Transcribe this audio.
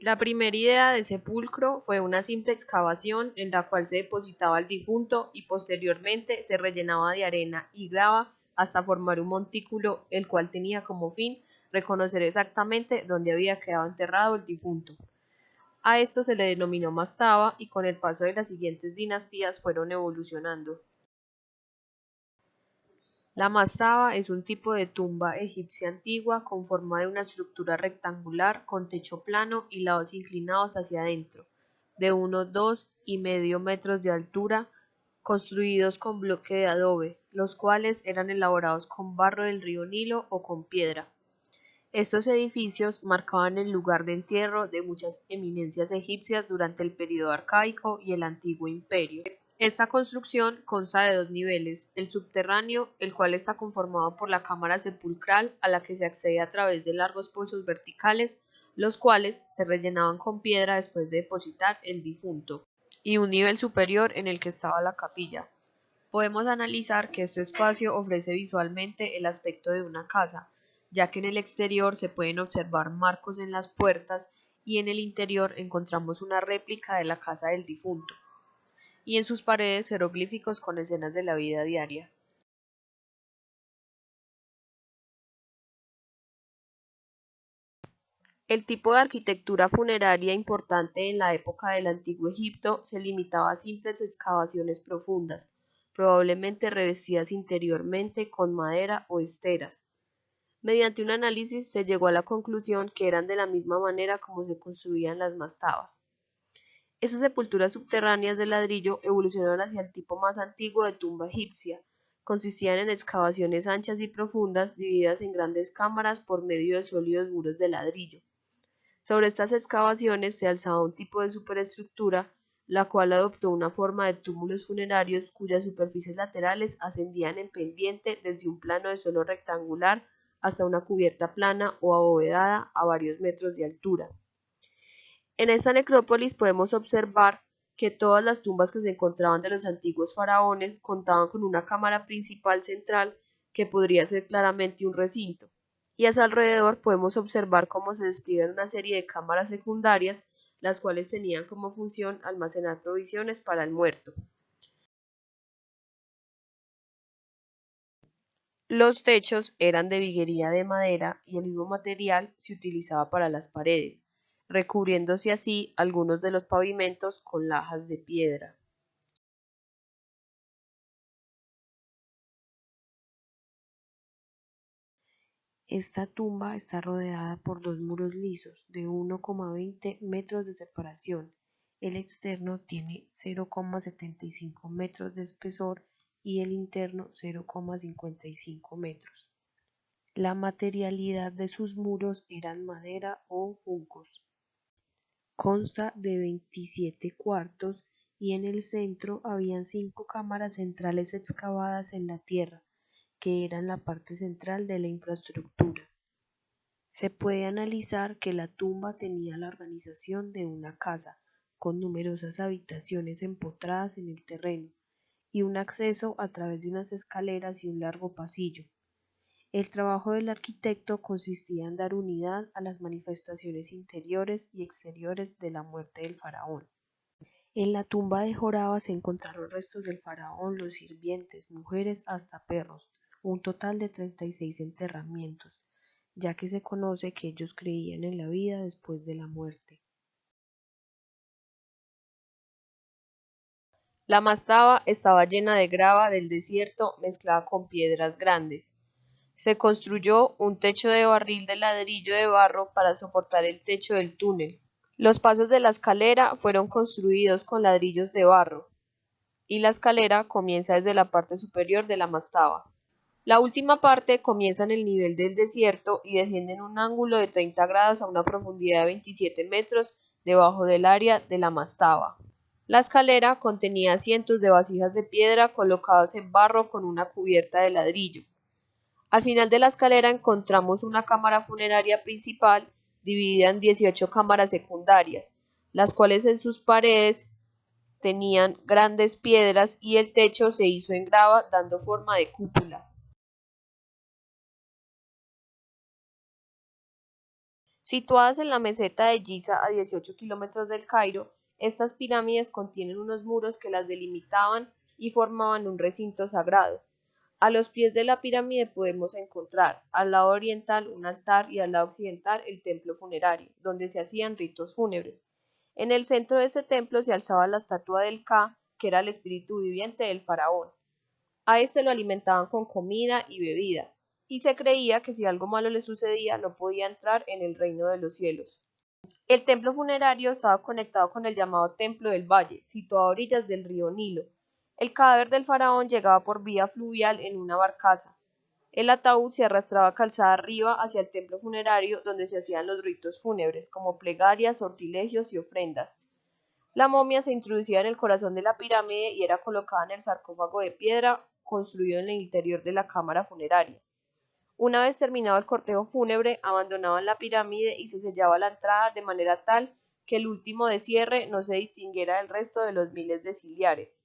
La primera idea de sepulcro fue una simple excavación en la cual se depositaba el difunto y posteriormente se rellenaba de arena y grava hasta formar un montículo, el cual tenía como fin reconocer exactamente dónde había quedado enterrado el difunto. A esto se le denominó mastaba y con el paso de las siguientes dinastías fueron evolucionando. La mastaba es un tipo de tumba egipcia antigua con forma de una estructura rectangular con techo plano y lados inclinados hacia adentro, de unos 2,5 metros de altura, construidos con bloque de adobe, los cuales eran elaborados con barro del río Nilo o con piedra. Estos edificios marcaban el lugar de entierro de muchas eminencias egipcias durante el período arcaico y el antiguo imperio. Esta construcción consta de dos niveles, el subterráneo, el cual está conformado por la cámara sepulcral a la que se accede a través de largos pozos verticales, los cuales se rellenaban con piedra después de depositar el difunto, y un nivel superior en el que estaba la capilla. Podemos analizar que este espacio ofrece visualmente el aspecto de una casa, ya que en el exterior se pueden observar marcos en las puertas y en el interior encontramos una réplica de la casa del difunto, y en sus paredes jeroglíficos con escenas de la vida diaria. El tipo de arquitectura funeraria importante en la época del Antiguo Egipto se limitaba a simples excavaciones profundas, probablemente revestidas interiormente con madera o esteras. Mediante un análisis se llegó a la conclusión que eran de la misma manera como se construían las mastabas. Estas sepulturas subterráneas de ladrillo evolucionaron hacia el tipo más antiguo de tumba egipcia. Consistían en excavaciones anchas y profundas divididas en grandes cámaras por medio de sólidos muros de ladrillo. Sobre estas excavaciones se alzaba un tipo de superestructura, la cual adoptó una forma de túmulos funerarios cuyas superficies laterales ascendían en pendiente desde un plano de suelo rectangular hasta una cubierta plana o abovedada a varios metros de altura. En esta necrópolis podemos observar que todas las tumbas que se encontraban de los antiguos faraones contaban con una cámara principal central que podría ser claramente un recinto, y a su alrededor podemos observar cómo se despliegan una serie de cámaras secundarias, las cuales tenían como función almacenar provisiones para el muerto. Los techos eran de viguería de madera y el mismo material se utilizaba para las paredes, recubriéndose así algunos de los pavimentos con lajas de piedra. Esta tumba está rodeada por dos muros lisos de 1,20 metros de separación. El externo tiene 0,75 metros de espesor y el interno 0,55 metros. La materialidad de sus muros eran madera o juncos. Consta de 27 cuartos y en el centro habían 5 cámaras centrales excavadas en la tierra, que eran la parte central de la infraestructura. Se puede analizar que la tumba tenía la organización de una casa, con numerosas habitaciones empotradas en el terreno, y un acceso a través de unas escaleras y un largo pasillo. El trabajo del arquitecto consistía en dar unidad a las manifestaciones interiores y exteriores de la muerte del faraón. En la tumba de Joraba se encontraron restos del faraón, los sirvientes, mujeres, hasta perros, un total de 36 enterramientos, ya que se conoce que ellos creían en la vida después de la muerte. La mastaba estaba llena de grava del desierto mezclada con piedras grandes. Se construyó un techo de barril de ladrillo de barro para soportar el techo del túnel. Los pasos de la escalera fueron construidos con ladrillos de barro, y la escalera comienza desde la parte superior de la mastaba. La última parte comienza en el nivel del desierto y desciende en un ángulo de 30 grados a una profundidad de 27 metros debajo del área de la mastaba. La escalera contenía cientos de vasijas de piedra colocadas en barro con una cubierta de ladrillo. Al final de la escalera encontramos una cámara funeraria principal dividida en 18 cámaras secundarias, las cuales en sus paredes tenían grandes piedras y el techo se hizo en grava dando forma de cúpula. Situadas en la meseta de Giza a 18 kilómetros del Cairo, estas pirámides contienen unos muros que las delimitaban y formaban un recinto sagrado. A los pies de la pirámide podemos encontrar, al lado oriental, un altar y al lado occidental el templo funerario, donde se hacían ritos fúnebres. En el centro de este templo se alzaba la estatua del Ka, que era el espíritu viviente del faraón. A este lo alimentaban con comida y bebida, y se creía que si algo malo le sucedía no podía entrar en el reino de los cielos. El templo funerario estaba conectado con el llamado Templo del Valle, situado a orillas del río Nilo. El cadáver del faraón llegaba por vía fluvial en una barcaza. El ataúd se arrastraba calzada arriba hacia el templo funerario donde se hacían los ritos fúnebres, como plegarias, sortilegios y ofrendas. La momia se introducía en el corazón de la pirámide y era colocada en el sarcófago de piedra construido en el interior de la cámara funeraria. Una vez terminado el cortejo fúnebre, abandonaban la pirámide y se sellaba la entrada de manera tal que el último de cierre no se distinguiera del resto de los miles de siliares.